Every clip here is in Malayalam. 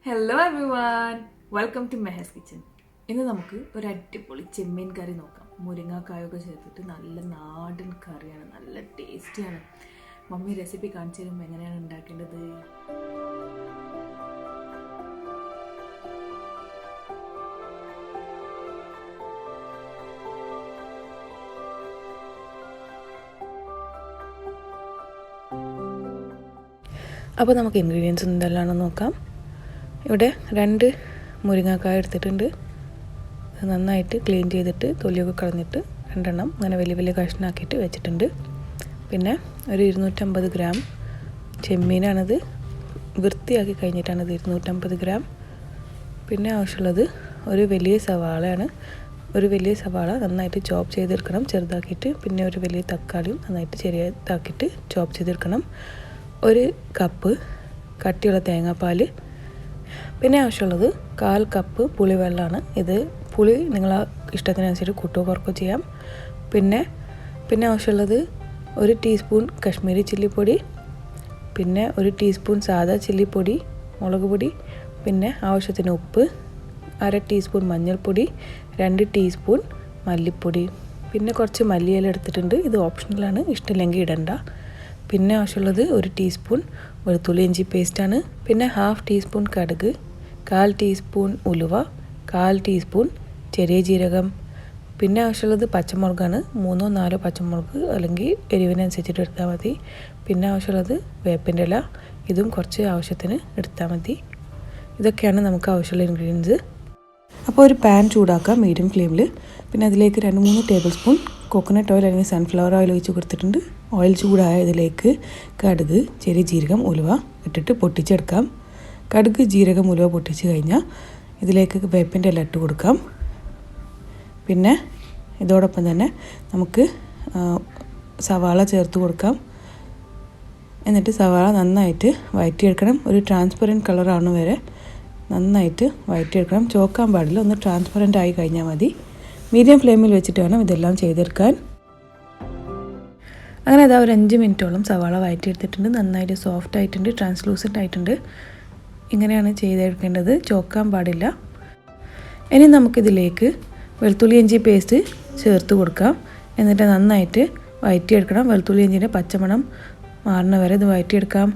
Hello everyone! Welcome to Mehar's Kitchen. ഇന്ന് നമുക്ക് ഒരു അടിപൊളി ചെമ്മീൻ കറി നോക്കാം. മുരിങ്ങാക്കായൊക്കെ ചേർത്തിട്ട് നല്ല നാടൻ കറിയാണ്, നല്ല ടേസ്റ്റിയാണ്. മമ്മി റെസിപ്പി കാണിച്ചു തരുമ്പോൾ എങ്ങനെയാണ് ഉണ്ടാക്കേണ്ടത്. അപ്പോൾ നമുക്ക് ഇൻഗ്രീഡിയൻസ് എന്തെല്ലാമാണെന്ന് നോക്കാം. ഇവിടെ 2 മുരിങ്ങാക്കായ എടുത്തിട്ടുണ്ട്. അത് നന്നായിട്ട് ക്ലീൻ ചെയ്തിട്ട് തൊലിയൊക്കെ കളഞ്ഞിട്ട് 2 എണ്ണം അങ്ങനെ വലിയ വലിയ കഷ്ണമാക്കിയിട്ട് വെച്ചിട്ടുണ്ട്. പിന്നെ ഒരു 250 ഗ്രാം ചെമ്മീനാണിത്, വൃത്തിയാക്കി കഴിഞ്ഞിട്ടാണിത് 250 ഗ്രാം. പിന്നെ ആവശ്യമുള്ളത് ഒരു വലിയ സവാളയാണ്. ഒരു വലിയ സവാള നന്നായിട്ട് ചോപ്പ് ചെയ്തെടുക്കണം ചെറുതാക്കിയിട്ട്. പിന്നെ ഒരു വലിയ തക്കാളിയും നന്നായിട്ട് ചെറിയതാക്കിയിട്ട് ചോപ്പ് ചെയ്തെടുക്കണം. 1 കപ്പ് കട്ടിയുള്ള തേങ്ങാപ്പാൽ. പിന്നെ ആവശ്യമുള്ളത് 1/4 കപ്പ് പുളിവെള്ളമാണ്. ഇത് പുളി നിങ്ങളെ ഇഷ്ടത്തിനനുസരിച്ച് കൂട്ടുകയോ കുറക്കുകയോ ചെയ്യാം. പിന്നെ ആവശ്യമുള്ളത് 1 ടീസ്പൂൺ കശ്മീരി ചില്ലിപ്പൊടി, പിന്നെ 1 ടീസ്പൂൺ സാദാ ചില്ലിപ്പൊടി മുളക് പൊടി, പിന്നെ ആവശ്യത്തിന് ഉപ്പ്, 1/2 ടീസ്പൂൺ മഞ്ഞൾപ്പൊടി, 2 ടീസ്പൂൺ മല്ലിപ്പൊടി, പിന്നെ കുറച്ച് മല്ലിയില എടുത്തിട്ടുണ്ട്. ഇത് ഓപ്ഷണലാണ്, ഇഷ്ടമില്ലെങ്കിൽ ഇടണ്ട. പിന്നെ ആവശ്യമുള്ളത് 1 ടീസ്പൂൺ വെളുത്തുള്ളി ഇഞ്ചി പേസ്റ്റാണ്. പിന്നെ 1/2 ടീസ്പൂൺ കടുക്, 1/4 ടീസ്പൂൺ ഉലുവ, 1/4 ടീസ്പൂൺ ചെറിയ ജീരകം. പിന്നെ ആവശ്യമുള്ളത് പച്ചമുളകാണ്, 3-4 പച്ചമുളക്, അല്ലെങ്കിൽ എരിവിനനുസരിച്ചിട്ട് എടുത്താൽ മതി. പിന്നെ ആവശ്യമുള്ളത് വേപ്പിൻ്റെ ഇല, ഇതും കുറച്ച് ആവശ്യത്തിന് എടുത്താൽ മതി. ഇതൊക്കെയാണ് നമുക്ക് ആവശ്യമുള്ള ഇൻഗ്രീഡിയൻസ്. അപ്പോൾ ഒരു പാൻ ചൂടാക്കാം മീഡിയം ഫ്ലെയിമിൽ. പിന്നെ അതിലേക്ക് 2-3 ടേബിൾ സ്പൂൺ കോക്കനട്ട് ഓയിൽ അല്ലെങ്കിൽ സൺഫ്ലവർ ഓയിൽ ഒഴിച്ച് കൊടുത്തിട്ടുണ്ട്. ഓയിൽ ചൂടായ ഇതിലേക്ക് കടുക്, ചെറിയ ജീരകം, ഉലുവ ഇട്ടിട്ട് പൊട്ടിച്ചെടുക്കാം. കടുക്, ജീരകം, ഉലുവ പൊട്ടിച്ച് കഴിഞ്ഞാൽ ഇതിലേക്ക് വേപ്പിൻ്റെ ഇല ഇട്ട് കൊടുക്കാം. പിന്നെ ഇതോടൊപ്പം തന്നെ നമുക്ക് സവാള ചേർത്ത് കൊടുക്കാം. എന്നിട്ട് സവാള നന്നായിട്ട് വഴറ്റിയെടുക്കണം. ഒരു ട്രാൻസ്പെറൻറ്റ് കളറാണ് വരെ നന്നായിട്ട് വഴറ്റിയെടുക്കണം. ചോക്കാൻ പാടില്ല, ഒന്ന് ട്രാൻസ്പെറൻ്റ് ആയി കഴിഞ്ഞാൽ മതി. മീഡിയം ഫ്ലെയിമിൽ വെച്ചിട്ട് വേണം ഇതെല്ലാം ചെയ്തെടുക്കാൻ. അങ്ങനെ അതാ ഒരു 5 മിനിറ്റോളം സവാള വഴറ്റിയെടുത്തിട്ടുണ്ട്. നന്നായിട്ട് സോഫ്റ്റ് ആയിട്ടുണ്ട്, ട്രാൻസ്ലൂസൻ്റ് ആയിട്ടുണ്ട്. ഇങ്ങനെയാണ് ചെയ്തെടുക്കേണ്ടത്, ചോക്കാൻ പാടില്ല. ഇനി നമുക്കിതിലേക്ക് വെളുത്തുള്ളി ഇഞ്ചി പേസ്റ്റ് ചേർത്ത് കൊടുക്കാം. എന്നിട്ട് നന്നായിട്ട് വഴറ്റിയെടുക്കണം. വെളുത്തുള്ളി ഇഞ്ചിൻ്റെ പച്ചമണം മാറുന്ന വരെ ഇത് വഴറ്റിയെടുക്കാം.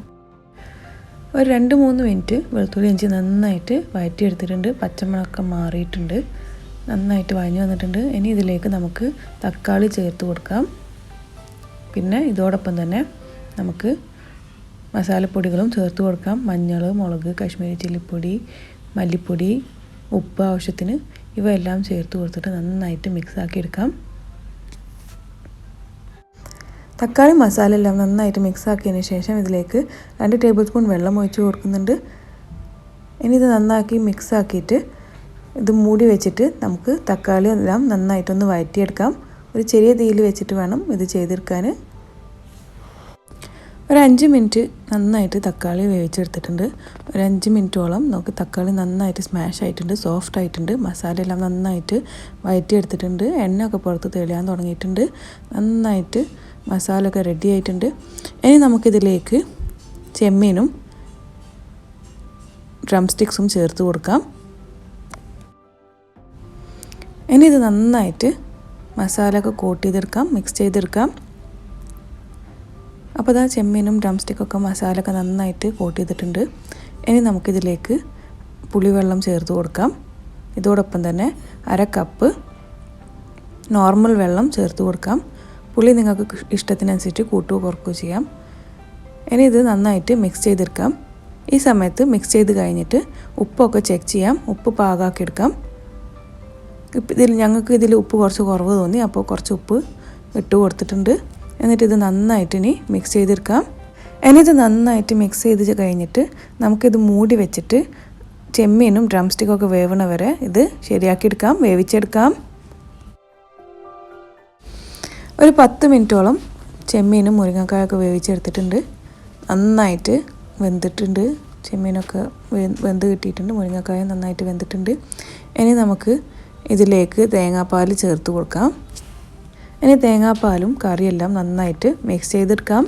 ഒരു 2-3 മിനിറ്റ് വെളുത്തുള്ളി ഇഞ്ചി നന്നായിട്ട് വഴറ്റിയെടുത്തിട്ടുണ്ട്. പച്ചമണമൊക്കെ മാറിയിട്ടുണ്ട്, നന്നായിട്ട് വഴഞ്ഞു വന്നിട്ടുണ്ട്. ഇനി ഇതിലേക്ക് നമുക്ക് തക്കാളി ചേർത്ത് കൊടുക്കാം. പിന്നെ ഇതോടൊപ്പം തന്നെ നമുക്ക് മസാലപ്പൊടികളും ചേർത്ത് കൊടുക്കാം. മഞ്ഞൾ, മുളക്, കശ്മീരി ചില്ലിപ്പൊടി, മല്ലിപ്പൊടി, ഉപ്പ് ആവശ്യത്തിന്, ഇവയെല്ലാം ചേർത്ത് കൊടുത്തിട്ട് നന്നായിട്ട് മിക്സാക്കി എടുക്കാം. തക്കാളി മസാല എല്ലാം നന്നായിട്ട് മിക്സാക്കിയതിന് ശേഷം ഇതിലേക്ക് 2 ടേബിൾ സ്പൂൺ വെള്ളം ഒഴിച്ച് കൊടുക്കുന്നുണ്ട്. ഇനി ഇത് നന്നാക്കി മിക്സാക്കിയിട്ട് ഇത് മൂടി വെച്ചിട്ട് നമുക്ക് തക്കാളി എല്ലാം നന്നായിട്ടൊന്ന് വഴറ്റിയെടുക്കാം. ഒരു ചെറിയ തീയിൽ വെച്ചിട്ട് വേണം ഇത് ചെയ്തെടുക്കാൻ. ഒരു 5 മിനിറ്റ് നന്നായിട്ട് തക്കാളി വേവിച്ചെടുത്തിട്ടുണ്ട്. ഒരു 5 മിനിറ്റോളം നമുക്ക് തക്കാളി നന്നായിട്ട് സ്മാഷ് ആയിട്ടുണ്ട്, സോഫ്റ്റ് ആയിട്ടുണ്ട്. മസാല എല്ലാം നന്നായിട്ട് വഴറ്റിയെടുത്തിട്ടുണ്ട്. എണ്ണയൊക്കെ പുറത്ത് തെളിയാൻ തുടങ്ങിയിട്ടുണ്ട്. നന്നായിട്ട് മസാലയൊക്കെ റെഡി ആയിട്ടുണ്ട്. ഇനി നമുക്കിതിലേക്ക് ചെമ്മീനും ഡ്രംസ്റ്റിക്സും ചേർത്ത് കൊടുക്കാം. ഇനി ഇത് നന്നായിട്ട് മസാലയൊക്കെ കോട്ട് ചെയ്തെടുക്കാം, മിക്സ് ചെയ്തെടുക്കാം. അപ്പോൾ ഇതാ ചെമ്മീനും ഡ്രംസ്റ്റിക്കൊക്കെ മസാലയൊക്കെ നന്നായിട്ട് കോട്ട് ചെയ്തിട്ടുണ്ട്. ഇനി നമുക്കിതിലേക്ക് പുളിവെള്ളം ചേർത്ത് കൊടുക്കാം. ഇതോടൊപ്പം തന്നെ 1/2 കപ്പ് നോർമൽ വെള്ളം ചേർത്ത് കൊടുക്കാം. പുളി നിങ്ങൾക്ക് ഇഷ്ടത്തിനനുസരിച്ച് കൂട്ടുകയോ കുറക്കുകയോ ചെയ്യാം. ഇനി ഇത് നന്നായിട്ട് മിക്സ് ചെയ്തെടുക്കാം. ഈ സമയത്ത് മിക്സ് ചെയ്ത് കഴിഞ്ഞിട്ട് ഉപ്പൊക്കെ ചെക്ക് ചെയ്യാം. ഉപ്പ് പാകമാക്കി എടുക്കാം. ഞങ്ങൾക്ക് ഇതിൽ ഉപ്പ് കുറച്ച് കുറവ് തോന്നി, അപ്പോൾ കുറച്ച് ഉപ്പ് ഇട്ട് കൊടുത്തിട്ടുണ്ട്. എന്നിട്ട് ഇത് നന്നായിട്ട് ഇനി മിക്സ് ചെയ്തെടുക്കാം. ഇനി ഇത് നന്നായിട്ട് മിക്സ് ചെയ്ത് കഴിഞ്ഞിട്ട് നമുക്കിത് മൂടി വെച്ചിട്ട് ചെമ്മീനും ഡ്രംസ്റ്റിക്കൊക്കെ വേവണ വരെ ഇത് ശരിയാക്കിയെടുക്കാം, വേവിച്ചെടുക്കാം. ഒരു 10 മിനിറ്റോളം ചെമ്മീനും മുരിങ്ങക്കായൊക്കെ വേവിച്ചെടുത്തിട്ടുണ്ട്. നന്നായിട്ട് വെന്തിട്ടുണ്ട്, ചെമ്മീനൊക്കെ വെന്ത് കിട്ടിയിട്ടുണ്ട്, മുരിങ്ങക്കായ നന്നായിട്ട് വെന്തിട്ടുണ്ട്. ഇനി നമുക്ക് ഇതിലേക്ക് തേങ്ങാപ്പാൽ ചേർത്ത് കൊടുക്കാം. ഇനി തേങ്ങാപ്പാലും കറിയെല്ലാം നന്നായിട്ട് മിക്സ് ചെയ്തെടുക്കാം.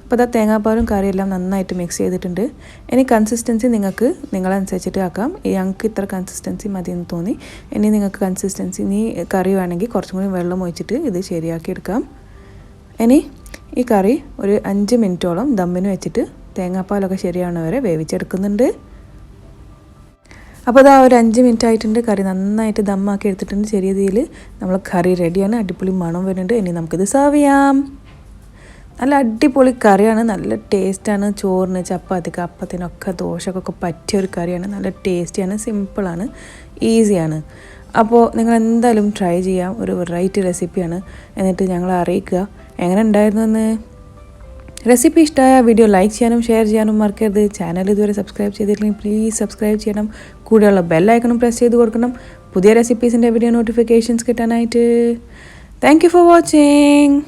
അപ്പോൾ അത് തേങ്ങാപ്പാലും കറിയെല്ലാം നന്നായിട്ട് മിക്സ് ചെയ്തിട്ടുണ്ട്. ഇനി കൺസിസ്റ്റൻസി നിങ്ങൾക്ക് നിങ്ങളനുസരിച്ചിട്ട് ആക്കാം. ഞങ്ങൾക്ക് ഇത്ര കൺസിസ്റ്റൻസി മതി എന്ന് തോന്നി. ഇനി നിങ്ങൾക്ക് കൺസിസ്റ്റൻസി കറി വേണമെങ്കിൽ കുറച്ചും കൂടി വെള്ളം ഒഴിച്ചിട്ട് ഇത് ശരിയാക്കി എടുക്കാം. ഇനി ഈ കറി ഒരു 5 മിനിറ്റോളം ദമ്മിന് വെച്ചിട്ട് തേങ്ങാപ്പാലൊക്കെ ശരിയാവണ വരെ വേവിച്ചെടുക്കുന്നുണ്ട്. അപ്പോൾ അതാ ഒരു 5 മിനിറ്റ് ആയിട്ടുണ്ട്. കറി നന്നായിട്ട് ദമ്മാക്കി എടുത്തിട്ടുണ്ട്. ചെറിയ രീതിയിൽ നമ്മൾ കറി റെഡിയാണ്. അടിപൊളി മണം വരുന്നുണ്ട്. ഇനി നമുക്കിത് സെർവ് ചെയ്യാം. നല്ല അടിപൊളി കറിയാണ്. നല്ല ടേസ്റ്റാണ്. ചോറിന്, ചപ്പാത്തിക്ക്, അപ്പത്തിനൊക്കെ ദോശക്കൊക്കെ പറ്റിയ ഒരു കറിയാണ്. നല്ല ടേസ്റ്റിയാണ്, സിമ്പിളാണ്, ഈസിയാണ്. അപ്പോൾ നിങ്ങൾ എന്തായാലും ട്രൈ ചെയ്യാം. ഒരു വെറൈറ്റി റെസിപ്പിയാണ്. എന്നിട്ട് ഞങ്ങളെ അറിയിക്കുക എങ്ങനെ ഉണ്ടായിരുന്നു എന്ന്. റെസിപ്പി ഇഷ്ടമായ വീഡിയോ ലൈക്ക് ചെയ്യാനും ഷെയർ ചെയ്യാനും മറക്കരുത്. ചാനൽ ഇതുവരെ സബ്സ്ക്രൈബ് ചെയ്തിട്ടില്ലെങ്കിൽ പ്ലീസ് സബ്സ്ക്രൈബ് ചെയ്യണം. കൂടെയുള്ള ബെല്ലൈക്കണും പ്രസ് ചെയ്ത് കൊടുക്കണം പുതിയ റെസിപ്പീസിൻ്റെ വീഡിയോ നോട്ടിഫിക്കേഷൻസ് കിട്ടാനായിട്ട്. Thank you for watching.